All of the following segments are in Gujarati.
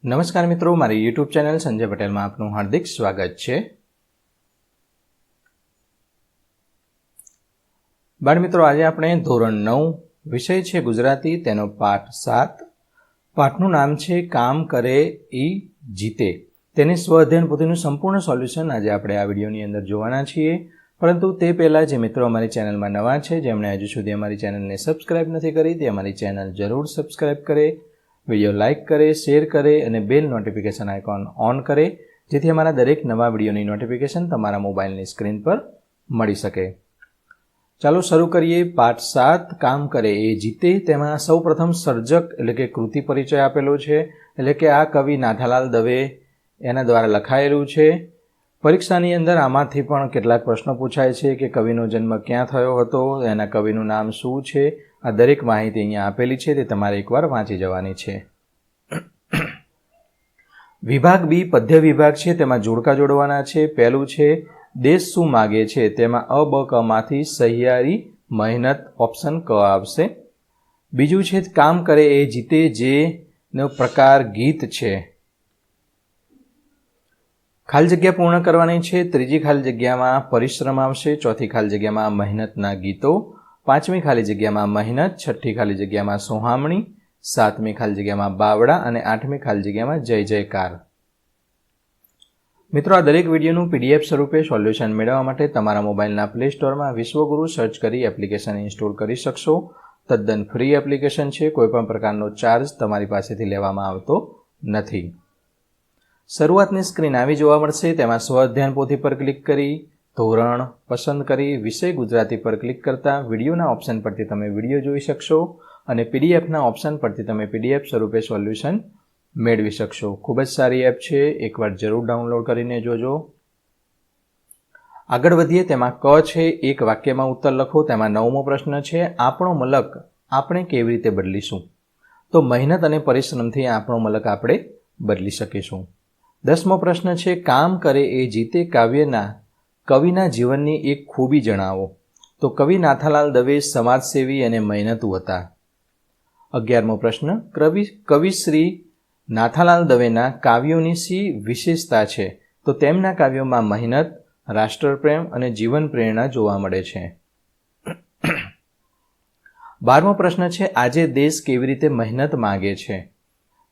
નમસ્કાર મિત્રો, મારી યુટ્યુબ ચેનલ સંજય પટેલમાં આપનું હાર્દિક સ્વાગત છે। બાળ મિત્રો, આજે આપણે ધોરણ 9 વિષય છે ગુજરાતી, તેનો પાઠ 7। પાઠનું નામ છે કામ કરે ઈ જીતે। તેની સ્વઅધ્યયન પોથીનું સંપૂર્ણ સોલ્યુશન આજે આપણે આ વિડીયોની અંદર જોવાના છીએ। પરંતુ તે પહેલાં જે મિત્રો અમારી ચેનલમાં નવા છે, જેમણે હજુ સુધી અમારી ચેનલને સબસ્ક્રાઇબ નથી કરી, તે અમારી ચેનલ જરૂર સબસ્ક્રાઇબ કરે, વિડીયો લાઇક કરે, શેર કરે અને બેલ નોટિફિકેશન આઇકોન ઓન કરે, જેથી અમારા દરેક નવા વિડીયોની નોટિફિકેશન તમારા મોબાઈલની સ્ક્રીન પર મળી શકે। ચાલો શરૂ કરીએ। પાઠ 7 કામ કરે એ જીતે। તેમાં સૌપ્રથમ સર્જક એટલે કે કૃતિ પરિચય આપેલો છે, એટલે કે આ કવિ નાથાલાલ દવે એના દ્વારા લખાયેલું છે। પરીક્ષાની અંદર આમાંથી પણ કેટલાક પ્રશ્નો પૂછાય છે કે કવિનો જન્મ ક્યાં થયો હતો, એના કવિનું નામ શું છે। આ દરેક માહિતી અહીંયા આપેલી છે, તે તમારે એકવાર વાંચી જવાની છે। વિભાગ બી પદ્ય વિભાગ છે, તેમાં જોડકા જોડવાના છે। પહેલું છે દેશ શું માગે છે, તેમાં અ બ ક માંથી સહિયારી મહેનત ઓપ્શન ક આવશે। બીજું છે કામ કરે એ જીતે, જેનો પ્રકાર ગીત છે। ખાલી જગ્યા પૂર્ણ કરવાની છે। ત્રીજી ખાલી જગ્યામાં પરિશ્રમ આવશે, ચોથી ખાલી જગ્યામાં મહેનતના ગીતો, પાંચમી ખાલી જગ્યામાં મહેનત, છઠ્ઠી ખાલી જગ્યામાં સોહામણી, સાતમી ખાલી જગ્યામાં બાવડા અને આઠમી ખાલી જગ્યામાં જય જયકાર। મિત્રો, આ દરેક વિડીયોનું પીડીએફ સ્વરૂપે સોલ્યુશન મેળવવા માટે તમારા મોબાઈલના પ્લે સ્ટોરમાં વિશ્વગુરુ સર્ચ કરી એપ્લિકેશન ઇન્સ્ટોલ કરી શકશો। તદ્દન ફ્રી એપ્લિકેશન છે, કોઈપણ પ્રકારનો ચાર્જ તમારી પાસેથી લેવામાં આવતો નથી। શરૂઆતની સ્ક્રીન આવી જોવા મળશે, તેમાં સ્વઅધ્યયન પોથી પર ક્લિક કરી ધોરણ પસંદ કરી વિષય ગુજરાતી પર ક્લિક કરતા વિડીયોના ઓપ્શન પરથી તમે વિડીયો જોઈ શકશો અને પીડીએફના ઓપ્શન પરથી તમે પીડીએફ સ્વરૂપે સોલ્યુશન મેળવી શકશો। ખૂબ જ સારી એપ છે, એકવાર જરૂર ડાઉનલોડ કરીને જોજો। આગળ વધીએ। તેમાં ક છે એક વાક્યમાં ઉત્તર લખો। તેમાં 9મો પ્રશ્ન છે આપણો મલક આપણે કેવી રીતે બદલીશું? તો મહેનત અને પરિશ્રમથી આપણો મલક આપણે બદલી શકીશું। 10મો પ્રશ્ન છે કામ કરે એ જીતે કાવ્યના કવિના જીવનની એક ખૂબી જણાવો। તો કવિ નાથાલાલ દવે સમાજસેવી અને મહેનતુ હતા। 11મો પ્રશ્ન કવિ શ્રી નાથાલાલ દવેના કાવ્યોની શી વિશેષતા છે? તો તેમના કાવ્યોમાં મહેનત, રાષ્ટ્રપ્રેમ અને જીવન પ્રેરણા જોવા મળે છે। 12મો પ્રશ્ન છે આજે દેશ કેવી રીતે મહેનત માગે છે?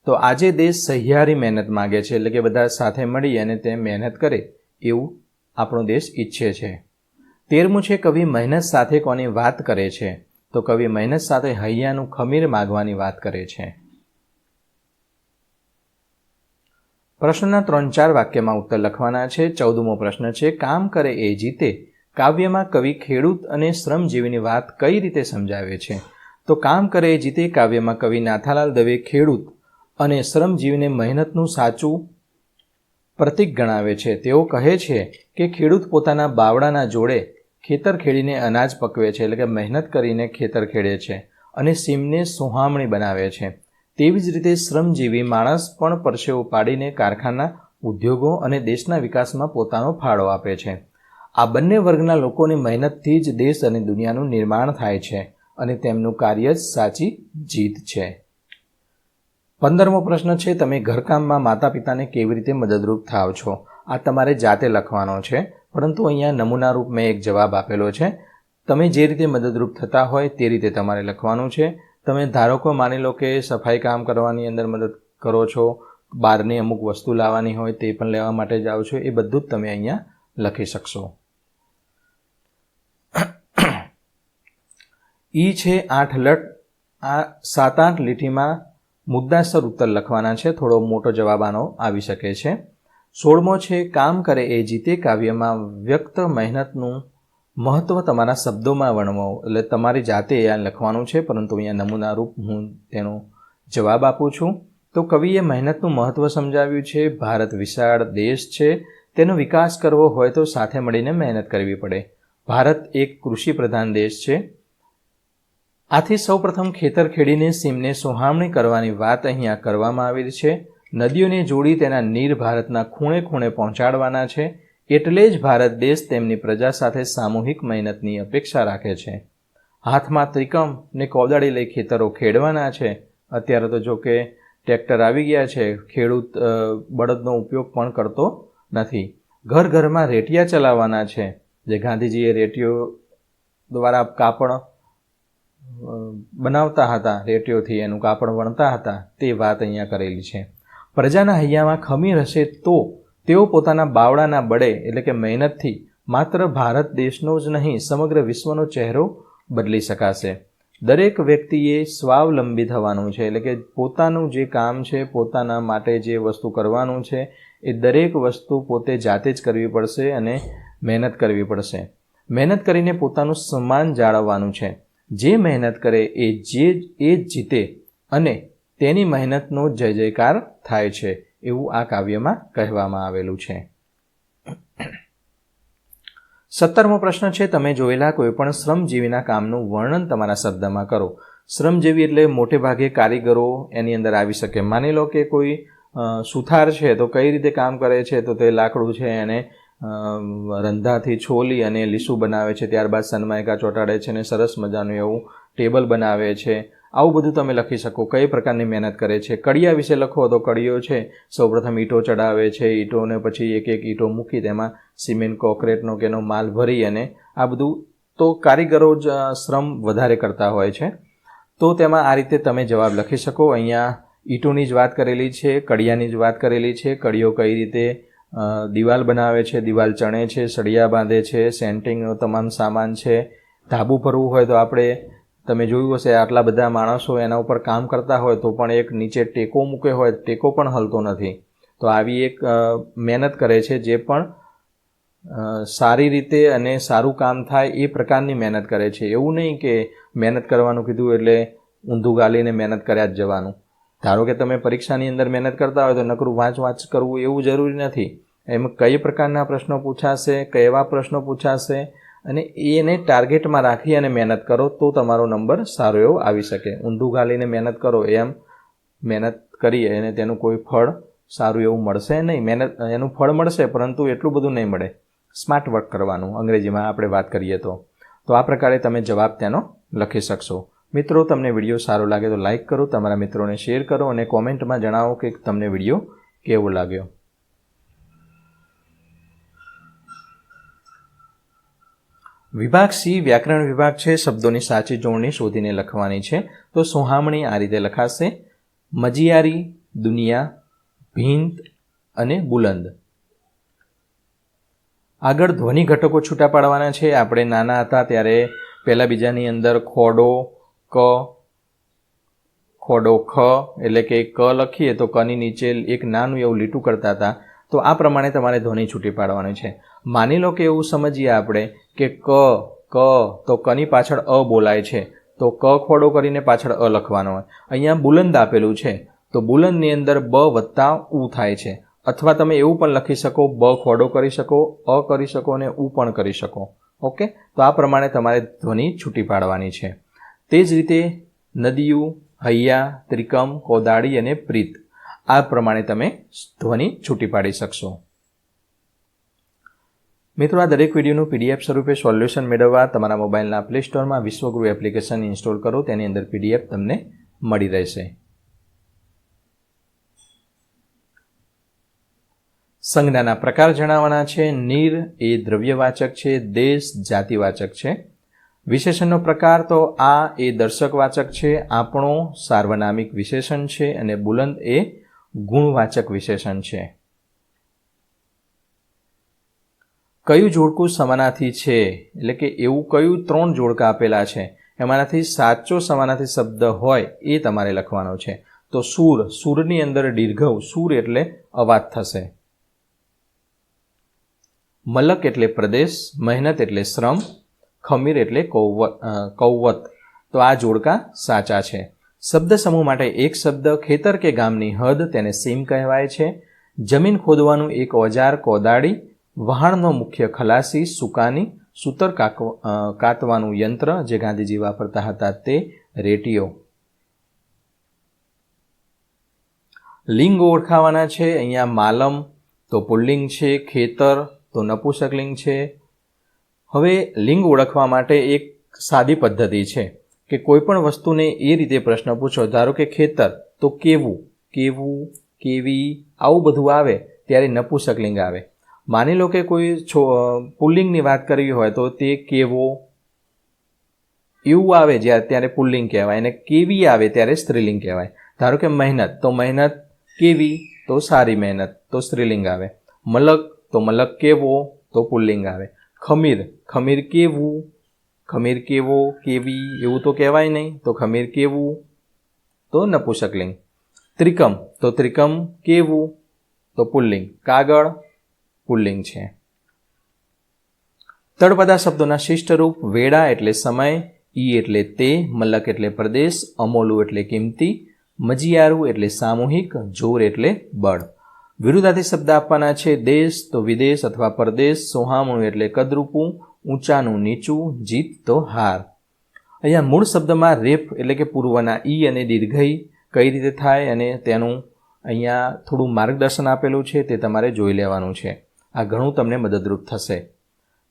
તો આજે દેશ સહિયારી મહેનત માગે છે, એટલે કે બધા સાથે મળી અને તે મહેનત કરે એવું આપણો દેશ ઈચ્છે છે। 13મું છે કવિ મહેનત સાથે કોની વાત કરે છે? તો કવિ મહેનત સાથે હૈયાનું ખમીર માગવાની વાત કરે છે। પ્રશ્નના 3-4 વાક્યમાં ઉત્તર લખવાના છે। 14મો પ્રશ્ન છે કામ કરે એ જીતે કાવ્યમાં કવિ ખેડૂત અને શ્રમજીવીની વાત કઈ રીતે સમજાવે છે? તો કામ કરે એ જીતે કાવ્યમાં કવિ નાથાલાલ દવે ખેડૂત અને શ્રમજીવીને મહેનતનું સાચું પ્રતીક ગણાવે છે। તેઓ કહે છે કે ખેડૂત પોતાના બાવડાના જોડે ખેતર ખેડીને અનાજ પકવે છે, એટલે કે મહેનત કરીને ખેતર ખેડે છે અને સીમને સોહામણી બનાવે છે। તેવી જ રીતે શ્રમજીવી માણસ પણ પરસેવો પાડીને કારખાના, ઉદ્યોગો અને દેશના વિકાસમાં પોતાનો ફાળો આપે છે। આ બંને વર્ગના લોકોની મહેનતથી જ દેશ અને દુનિયાનું નિર્માણ થાય છે અને તેમનું કાર્ય જ સાચી જીત છે। 15મો પ્રશ્ન છે તમે ઘરકામમાં માતા પિતાને કેવી રીતે મદદરૂપ થાવ છો? આ તમારે જાતે લખવાનો છે, પરંતુ અહીંયા નમૂના રૂપ મેં એક જવાબ આપેલો છે। તમે જે રીતે મદદરૂપ થતા હોય તે રીતે તમારે લખવાનું છે। તમે ધારો કે માની લો કે સફાઈ કામ કરવાની અંદર મદદ કરો છો, બહારની અમુક વસ્તુ લાવવાની હોય તે પણ લેવા માટે જાઓ છો, એ બધું જ તમે અહીંયા લખી શકશો। ઈ છે 8 લટ, આ 7-8 લીટીમાં મુદ્દાસર ઉત્તર લખવાના છે, થોડો મોટો જવાબ આનો આવી શકે છે। 16મો છે કામ કરે એ જીતે કાવ્યમાં વ્યક્ત મહેનતનું મહત્વ તમારા શબ્દોમાં વર્ણવો, એટલે તમારી જાતે આ લખવાનું છે, પરંતુ અહીંયા નમૂના રૂપ હું તેનો જવાબ આપું છું। તો કવિએ મહેનતનું મહત્વ સમજાવ્યું છે। ભારત વિશાળ દેશ છે, તેનો વિકાસ કરવો હોય તો સાથે મળીને મહેનત કરવી પડે। ભારત એક કૃષિ પ્રધાન દેશ છે, આથી સૌપ્રથમ ખેતર ખેડીને સીમને સોહામણી કરવાની વાત અહીંયા કરવામાં આવી છે। નદીઓને જોડી તેના નીર ભારતના ખૂણે ખૂણે પહોંચાડવાના છે, એટલે જ ભારત દેશ તેમની પ્રજા સાથે સામૂહિક મહેનતની અપેક્ષા રાખે છે। હાથમાં ત્રિકમ ને કોદાળી લઈ ખેતરો ખેડવાના છે। અત્યારે તો જો કે ટ્રેક્ટર આવી ગયા છે, ખેડૂત બળદનો ઉપયોગ પણ કરતો નથી. ઘર ઘરમાં રેટિયા ચલાવવાના છે, જે ગાંધીજીએ રેટિયો દ્વારા કાપડ બનાવતા હતા, રેટિયોથી એનું કાપડ વણતા હતા, તે વાત અહીંયા કરેલી છે. પ્રજાના હૈયામાં ખમીર હશે તો તેઓ પોતાના બાવળાના બળે એટલે કે મહેનતથી માત્ર ભારત દેશનો જ નહીં સમગ્ર વિશ્વનો ચહેરો બદલી શકાશે. દરેક વ્યક્તિએ સ્વાવલંબી થવાનું છે, એટલે કે પોતાનું જે કામ છે, પોતાના માટે જે વસ્તુ કરવાનું છે એ દરેક વસ્તુ પોતે જાતે જ કરવી પડશે અને મહેનત કરવી પડશે. મહેનત કરીને પોતાનું સન્માન જાળવવાનું છે. જે મહેનત કરે એ જ જીતે અને તેની મહેનતનો જય જયકાર થાય છે, એવું આ કાવ્યમાં કહેવામાં આવેલું છે. 17મો પ્રશ્ન છે, તમે જોયેલા કોઈપણ શ્રમજીવીના કામનું વર્ણન તમારા શબ્દમાં કરો. શ્રમજીવી એટલે મોટે ભાગે કારીગરો એની અંદર આવી શકે. માની લો કે કોઈ સુથાર છે, તો કઈ રીતે કામ કરે છે, તો તે લાકડું છે એને રંધાથી છોલી અને લીસું બનાવે છે, ત્યારબાદ સનમાઇકા ચોંટાડે છે અને સરસ મજાનું એવું ટેબલ બનાવે છે. આવું બધું તમે લખી શકો. કઈ પ્રકારની મહેનત કરે છે. કડિયા વિશે લખો તો કડિયો છે સૌપ્રથમ ઈંટો ચડાવે છે, ઈંટોને પછી એક એક ઈંટો મૂકી તેમાં સિમેન્ટ કોન્ક્રીટનો કે એનો માલ ભરી, અને આ બધું તો કારીગરો જ શ્રમ વધારે કરતા હોય છે. તો તેમાં આ રીતે તમે જવાબ લખી શકો. અહીંયા ઈંટોની જ વાત કરેલી છે, કડિયાની જ વાત કરેલી છે. કડિયો કઈ રીતે દિવાલ બનાવે છે, દિવાલ ચણે છે, સળિયા બાંધે છે, સેન્ટિંગનો તમામ સામાન છે. ધાબુ ભરવું હોય તો આપણે તમે જોયું હશે આટલા બધા માણસો એના ઉપર કામ કરતા હોય તો પણ એક નીચે ટેકો મૂકે હોય, ટેકો પણ હલતો નથી. તો આવી એક મહેનત કરે છે, જે પણ સારી રીતે અને સારું કામ થાય એ પ્રકારની મહેનત કરે છે. એવું નહીં કે મહેનત કરવાનું કીધું એટલે ઊંધું ગાલીને મહેનત કર્યા જ જવાનું. ધારો કે તમે પરીક્ષાની અંદર મહેનત કરતા હોય તો નકરું વાંચ કરવું એવું જરૂરી નથી. એમાં કઈ પ્રકારના પ્રશ્નો પૂછાશે, કેવા પ્રશ્નો પૂછાશે અને એને ટાર્ગેટમાં રાખી અને મહેનત કરો તો તમારો નંબર સારો એવો આવી શકે. ઊંધું ગાલીને મહેનત કરો, એમ મહેનત કરીએ અને તેનું કોઈ ફળ સારું એવું મળશે નહીં. મહેનત એનું ફળ મળશે પરંતુ એટલું બધું નહીં મળે. સ્માર્ટ વર્ક કરવાનું, અંગ્રેજીમાં આપણે વાત કરીએ તો આ પ્રકારે તમે જવાબ તેનો લખી શકશો. મિત્રો, તમને વિડીયો સારો લાગે તો લાઇક કરો, તમારા મિત્રોને શેર કરો અને કોમેન્ટમાં જણાવો કે તમને વિડીયો કેવો લાગ્યો. વિભાગ સી વ્યાકરણ વિભાગ છે. શબ્દોની સાચી જોડણી શોધીને લખવાની છે. તો સોહામણી આ રીતે લખાશે: મજિયારી, દુનિયા, ભીંત અને બુલંદ. આગળ ધ્વનિ ઘટકો છૂટા પાડવાના છે. આપણે નાના હતા ત્યારે પહેલા બીજાની અંદર ખોડો ક, ખોડો ખ એટલે કે ક લખીએ તો કની નીચે એક નાનું એવું લીટું કરતા હતા. તો આ પ્રમાણે તમારે ધ્વનિ છૂટી પાડવાની છે. માની લો કે એવું સમજીએ આપણે કે ક તો કની પાછળ અ બોલાય છે, તો ક ખોડો કરીને પાછળ અ લખવાનો હોય. અહીંયા બુલંદ આપેલું છે તો બુલંદની અંદર બ વત્તા ઉ થાય છે. અથવા તમે એવું પણ લખી શકો, બ ખોડો કરી શકો, અ કરી શકો અને ઉ પણ કરી શકો. ઓકે, તો આ પ્રમાણે તમારે ધ્વનિ છૂટી પાડવાની છે. તે જ રીતે નદિયું, હૈયા, ત્રિકમ, કોદાળી અને પ્રીત, આ પ્રમાણે તમે ધ્વનિ છૂટી પાડી શકશો. મિત્રો, આ દરેક વિડીયોનું PDF સ્વરૂપે સોલ્યુશન મેળવવા તમારા મોબાઈલના પ્લે સ્ટોરમાં વિશ્વગુરુ એપ્લિકેશન ઇન્સ્ટોલ કરો. તેની અંદર PDF તમને મળી રહેશે. સંજ્ઞાના પ્રકાર જણાવવાના છે. નિર એ દ્રવ્યવાચક છે, દેશ જાતિવાચક છે. વિશેષણનો પ્રકાર તો આ એ દર્શકવાચક છે, આપણો સાર્વનામિક વિશેષણ છે અને બુલંદ એ ગુણવાચક વિશેષણ છે. કયું જોડકું સમાનાર્થી છે, એટલે કે એવું કયું 3 જોડકા આપેલા છે એમાંનાથી સાચો સમાનાર્થી શબ્દ હોય એ તમારે લખવાનો છે. તો સૂર, સૂરની અંદર દીર્ઘ સૂર એટલે અવાજ થશે. મલક એટલે પ્રદેશ, મહેનત એટલે શ્રમ, ખમીર એટલે કૌવત. તો આ જોડકા સાચા છે. શબ્દ સમૂહ માટે એક શબ્દ: ખેતર કે ગામની હદ, તેને સીમ કહેવાય છે. જમીન ખોદવાનું એક ઓજાર કોદાળી, વહાણનો મુખ્ય ખલાસી સુકાની, સૂતર કાતવાનું યંત્ર જે ગાંધીજી વાપરતા હતા તે રેટિયો. લિંગ ઓળખાવાના છે. અહીંયા માલમ તો પુલ્લિંગ છે, ખેતર તો નપુંસકલિંગ છે. હવે લિંગ ઓળખવા માટે એક સાદી પદ્ધતિ છે કે કોઈ પણ વસ્તુને એ રીતે પ્રશ્ન પૂછો. ધારો કે ખેતર તો કેવું, કેવું, કેવી આવું બધું આવે ત્યારે નપુંસકલિંગ આવે. માની લો કે કોઈ પુલ્લિંગની વાત કરવી હોય તો તે કેવો એવું આવે ત્યારે પુલ્લિંગ કહેવાય, અને કેવી આવે ત્યારે સ્ત્રીલિંગ કહેવાય. ધારો કે મહેનત, તો મહેનત કેવી તો સારી મહેનત તો સ્ત્રીલિંગ આવે. મલક તો મલક કેવો તો પુલ્લિંગ આવે. ખમીર, ખમીર કેવું, ખમીર કેવો કેવી એવું તો કહેવાય નહીં, તો ખમીર કેવું તો નપુંસકલિંગ. ત્રિકમ તો ત્રિકમ કેવું તો પુલ્લિંગ. કાગળ પુલ્લિંગ છે. તળપદા શબ્દોના શિષ્ટ રૂપ: વેળા એટલે સમય, ઈ એટલે તે, મલક એટલે પ્રદેશ, અમોલું એટલે કિંમતી, મજીયારું એટલે સામૂહિક, જોર એટલે બળ. વિરુદ્ધાર્થી શબ્દ આપવાના છે: દેશ તો વિદેશ અથવા પરદેશ, સોહામણું એટલે કદરૂપું, ઊંચાનું નીચું, જીત તો હાર. અહીંયા મૂળ શબ્દમાં રેફ એટલે કે પૂર્વના ઈ અને દીર્ઘઈ કઈ રીતે થાય અને તેનું અહીંયા થોડું માર્ગદર્શન આપેલું છે, તે તમારે જોઈ લેવાનું છે. આ ઘણું તમને મદદરૂપ થશે.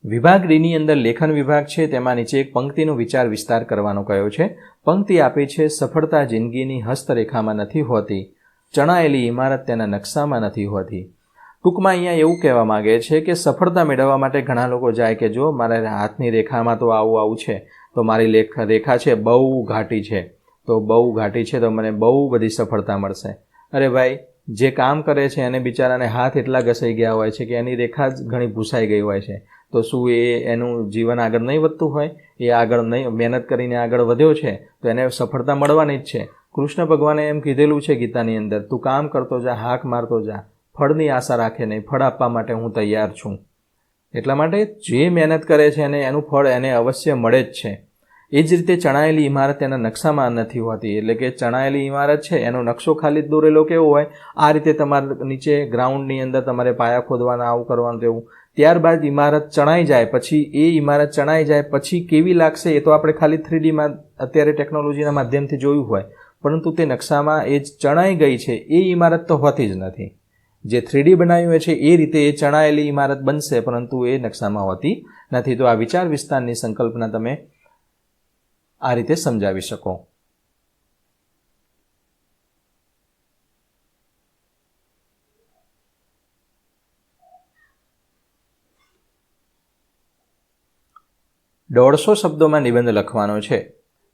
વિભાગ ડીની અંદર લેખન વિભાગ છે, તેમાં નીચે એક પંક્તિનો વિચાર વિસ્તાર કરવાનો કયો છે. પંક્તિ આપી છે: સફળતા જિંદગીની હસ્તરેખામાં નથી હોતી, ચણાયેલી ઇમારત તેના નકશામાં નથી હોતી. ટૂંકમાં અહીંયા એવું કહેવા માગે છે કે સફળતા મેળવવા માટે ઘણા લોકો જાય કે જો મારા હાથની રેખામાં તો આવું છે, તો મારી રેખા છે બહુ ઘાટી છે, તો બહુ ઘાટી છે તો મને બહુ બધી સફળતા મળશે. અરે ભાઈ, જે કામ કરે છે એને બિચારાને હાથ એટલા ઘસાઈ ગયા હોય છે કે એની રેખા જ ઘણી ભૂસાઈ ગઈ હોય છે, તો શું એનું જીવન આગળ નહીં વધતું હોય? એ આગળ નહીં મહેનત કરીને આગળ વધ્યો છે તો એને સફળતા મળવાની જ છે. કૃષ્ણ ભગવાને એમ કીધેલું છે ગીતાની અંદર, તું કામ કરતો જા, હાક મારતો જા, ફળની આશા રાખે નહીં, ફળ આપવા માટે હું તૈયાર છું. એટલા માટે જે મહેનત કરે છે અને એનું ફળ એને અવશ્ય મળે જ છે. એ જ રીતે ચણાયેલી ઇમારત એના નકશામાં નથી હોતી, એટલે કે ચણાયેલી ઇમારત છે એનો નકશો ખાલી જ દોરેલો કેવો હોય, આ રીતે તમારે નીચે ગ્રાઉન્ડની અંદર તમારે પાયા ખોદવાના, આવું કરવાનું તેવું. ત્યારબાદ ઇમારત ચણાઈ જાય પછી, એ ઇમારત ચણાઈ જાય પછી કેવી લાગશે એ તો આપણે ખાલી 3Dમાં અત્યારે ટેકનોલોજીના માધ્યમથી જોયું હોય, પરંતુ તે નકશામાં એ જ ચણાઈ ગઈ છે એ ઇમારત તો હોતી જ નથી. જે 3D બનાવ્યું છે એ રીતે એ ચણાયેલી ઇમારત બનશે, પરંતુ એ નકશામાં હોતી નથી. તો આ વિચાર વિસ્તારની સંકલ્પના તમે આ રીતે સમજાવી શકો. દોઢસો શબ્દોમાં નિબંધ લખવાનો છે.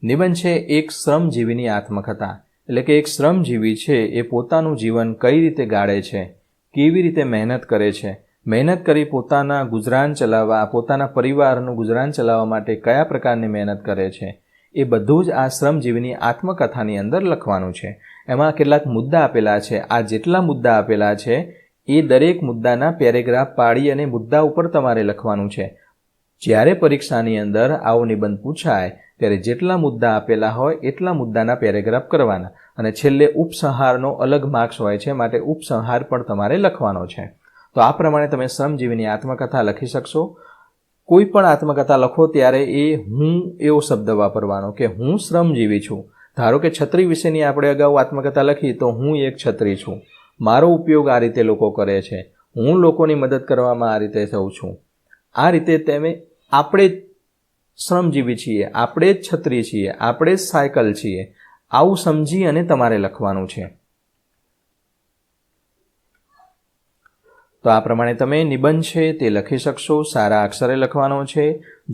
નિબંધ છે એક શ્રમજીવીની આત્મકથા, એટલે કે એક શ્રમજીવી છે એ પોતાનું જીવન કઈ રીતે ગાળે છે, કેવી રીતે મહેનત કરે છે, મહેનત કરી પોતાના ગુજરાન ચલાવવા, પોતાના પરિવારનું ગુજરાન ચલાવવા માટે કયા પ્રકારની મહેનત કરે છે, એ બધું જ આ શ્રમજીવીની આત્મકથાની અંદર લખવાનું છે. એમાં કેટલાક મુદ્દા આપેલા છે. આ જેટલા મુદ્દા આપેલા છે એ દરેક મુદ્દાના પેરેગ્રાફ પાડી અને મુદ્દા ઉપર તમારે લખવાનું છે. જ્યારે પરીક્ષાની અંદર આવો નિબંધ પૂછાય ત્યારે જેટલા મુદ્દા આપેલા હોય એટલા મુદ્દાના પેરેગ્રાફ કરવાના, અને છેલ્લે ઉપસંહારનો અલગ માર્ક્સ હોય છે, માટે ઉપસંહાર પણ તમારે લખવાનો છે. તો આ પ્રમાણે તમે શ્રમજીવીની આત્મકથા લખી શકશો. કોઈ પણ આત્મકથા લખો ત્યારે એ હું એવો શબ્દ વાપરવાનો કે હું શ્રમજીવી છું. ધારો કે છત્રી વિશેની આપણે અગાઉ આત્મકથા લખી, તો હું એક છત્રી છું, મારો ઉપયોગ આ રીતે લોકો કરે છે, હું લોકોની મદદ કરવામાં આ રીતે થઉં છું. આ રીતે તમે આપણે શ્રમજીવી છીએ, આપણે જ છત્રી છીએ, આપણે જ સાયકલ છીએ, આવું સમજી અને તમારે લખવાનું છે. તો આ પ્રમાણે તમે નિબંધ છે તે લખી શકશો. સારા અક્ષરે લખવાનો છે.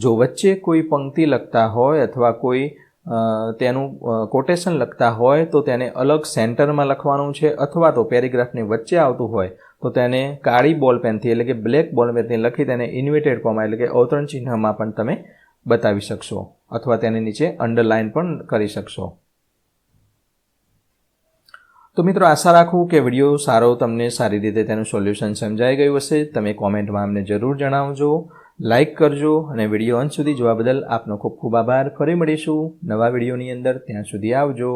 જો વચ્ચે કોઈ પંક્તિ લખતા હોય અથવા કોઈ તેનું કોટેશન લખતા હોય તો તેને અલગ સેન્ટરમાં લખવાનું છે, અથવા તો પેરેગ્રાફની વચ્ચે આવતું હોય તો તેને કાળી બોલપેનથી એટલે કે બ્લેક બોલપેનથી લખી તેને ઇન્વર્ટેડ કોમા એટલે કે અવતરણ ચિહ્નમાં પણ તમે બતાવી શકશો, અથવા તેની નીચે અંડરલાઇન પણ કરી શકશો. તો મિત્રો, આશા રાખું કે વિડીયો સારો તમને સારી રીતે તેનું સોલ્યુશન સમજાઈ ગયું હશે. તમે કોમેન્ટમાં અમને જરૂર જણાવજો, લાઇક કરજો, અને વિડીયો અંત સુધી જોવા બદલ આપનો ખૂબ ખૂબ આભાર. ફરી મળીશું નવા વિડીયોની અંદર. ત્યાં સુધી આવજો.